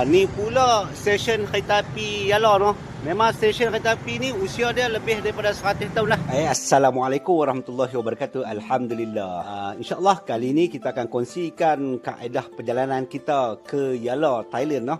Ni pula stesen kereta api Yala no. Memang stesen kereta api ni usia dia lebih daripada 100 tahun lah. Assalamualaikum warahmatullahi wabarakatuh. Alhamdulillah. InsyaAllah kali ni kita akan kongsikan kaedah perjalanan kita ke Yala, Thailand no.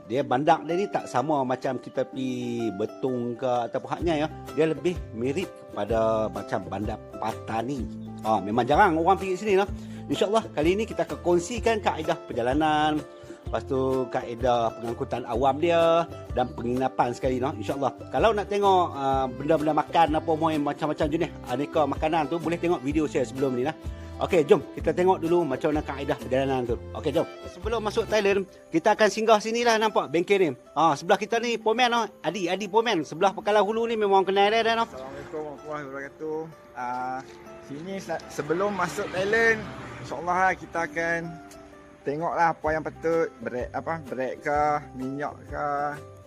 Dia bandar dia ni tak sama macam kita pergi Betung ke ataupun haknya ya. Dia lebih mirip kepada macam bandar Patani. Memang jarang orang pergi sini no. InsyaAllah kali ni kita akan kongsikan kaedah perjalanan, lepas tu kaedah pengangkutan awam dia dan penginapan sekali no. InsyaAllah kalau nak tengok benda-benda makan apa macam-macam jenis aneka makanan tu, boleh tengok video saya sebelum ni lah. Okey, jom kita tengok dulu macam mana kaedah perjalanan tu. Okey, jom. Sebelum masuk Thailand, kita akan singgah sinilah, nampak bengkel ni. Sebelah kita ni Pomen no. Adi Pomen. Sebelah Pekalan Hulu ni memang kenal dia no. Assalamualaikum warahmatullahi wabarakatuh. Sini sebelum masuk Thailand, insyaAllah kita akan tengoklah apa yang patut, brek ke, minyak ke,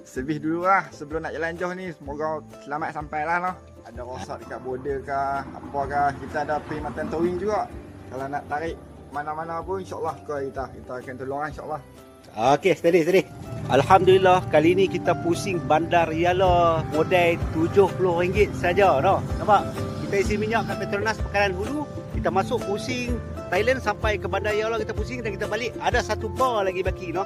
servis dulu lah sebelum nak jalan jauh ni. Semoga selamat sampai lah no. Ada rosak dekat border ke, apa ke, kita ada perkhidmatan towing juga. Kalau nak tarik mana-mana pun insyaAllah kita akan tolong lah insyaAllah. Okey, steady. Alhamdulillah kali ni kita pusing bandar Yala modal RM70 saja no. Nampak? Kita isi minyak kat Petronas Pekalan Hulu, kita masuk pusing Thailand sampai ke bandar Yala, kita pusing dan kita balik. Ada satu bar lagi baki no.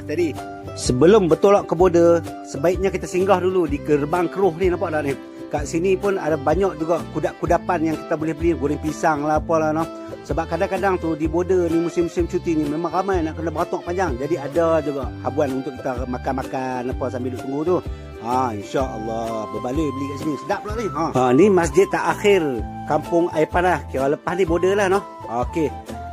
Tadi sebelum bertolak ke border, sebaiknya kita singgah dulu di Gerbang Keruh ni, nampak tak ni? Kat sini pun ada banyak juga kudapan yang kita boleh beli, goreng pisang lah apalah no. Sebab kadang-kadang tu di border ni musim-musim cuti ni memang ramai nak kena beratok panjang. Jadi ada juga habuan untuk kita makan-makan apa sambil duduk tunggu tu. InsyaAllah berbaloi beli kat sini. Sedap pula ni. Ni masjid terakhir Kampung Air Panas. Kira lepas ni border lah no. Okey.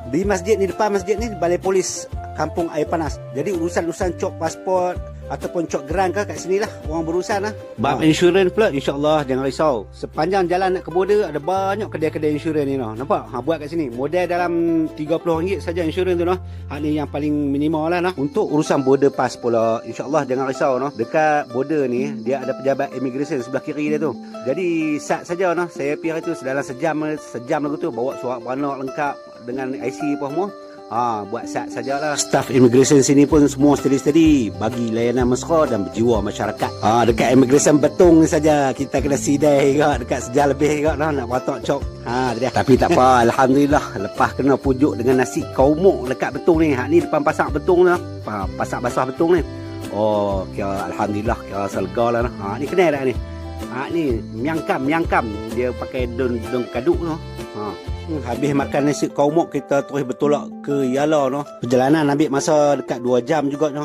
Di masjid ni, depan masjid ni balai polis Kampung Air Panas. Jadi urusan-urusan cok pasport ataupun cok geran ke kat sinilah orang berurusan lah. Bab insurans pula insyaAllah jangan risau. Sepanjang jalan nak ke border ada banyak kedai-kedai insurans ni no. Nampak? Buat kat sini. Modal dalam RM30 saja insurans tu no. Hak ni yang paling minimal lah no. Untuk urusan border pass pula insyaAllah jangan risau no. Dekat border ni dia ada pejabat immigration sebelah kiri dia tu. Jadi sat saja no. Saya pergi hari tu dalam sejam lagu tu bawa surat beranak lengkap dengan IC apa semua. Buat sat sajalah. Staff immigration sini pun semua steady bagi layanan mesra dan berjiwa masyarakat. Dekat immigration Betung ni saja kita kena sidai juga, dekat sejam lebih juga dah nak batok cok. Dia. Tapi tak apa, alhamdulillah lepas kena pujuk dengan nasi kaumuk dekat Betung ni. Hak ni depan pasar Betung ni. Pasar basah Betung ni. Kira alhamdulillah kira selga lah. Ni kenal tak ni? Ni miangkam dia pakai daun kaduk tu. Habis makan nasi kaumuk kita terus bertolak ke Yala no. Perjalanan ambil masa dekat 2 jam juga no.